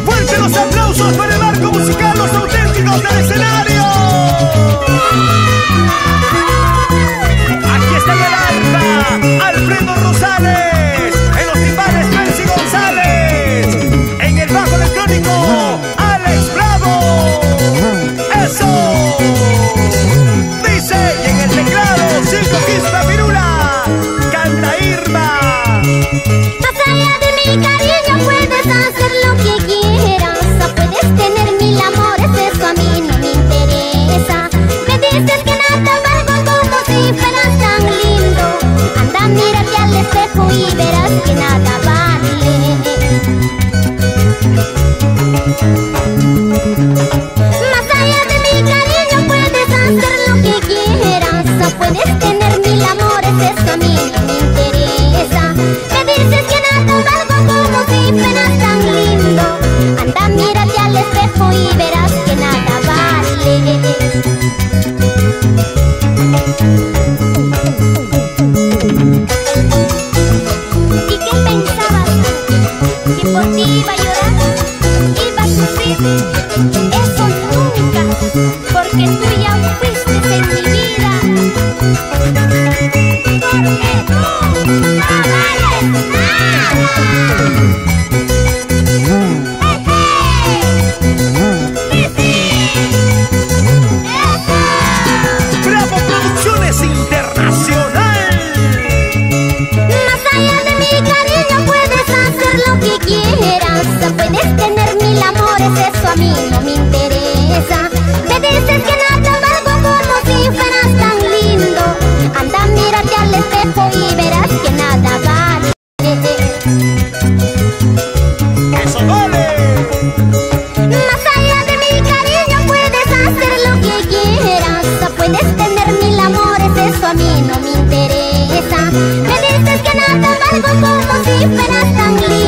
Fuerte los aplausos para el marco musical, los auténticos del escenario. Aquí está en el arpa Alfredo Rosales, en los timbales Percy González, en el bajo electrónico Alex Bravo. ¡Eso! Dice, y en el teclado Circo Quispa Pirula, canta Irma. Más allá de mi cariño puedes hacer lo que quieras, o puedes tener mil amores, eso a mí no me interesa. Me dices que nada valgo como si fueras tan lindo. Anda, mírate al espejo y verás que nada vale. Más allá de mi cariño puedes hacer lo que quieras, o puedes tener mil amores, eso a mí no me interesa. Me dices que nada valgo como si fueras tan lindo. Anda, mírate al espejo y verás que nada vale. ¿Y qué pensabas? ¿Que por ti iba a llorar? ¿Iba a sufrir? Eso nunca, porque tú ya fuiste en mi vida. Porque tú no vales nada. Bravo Producciones Internacional. Más allá de mi cariño puedes hacer lo que quieras, o puedes tener mil amores, eso a mí no me interesa. Me dices que nada valgo como si fueras tan lindo. Anda, mírate al espejo y verás que nada vale. ¡Eso vale! Más allá de mi cariño puedes hacer lo que quieras, o puedes tener mil amores, eso a mí no me interesa. Me dices que nada valgo como si fueras tan lindo.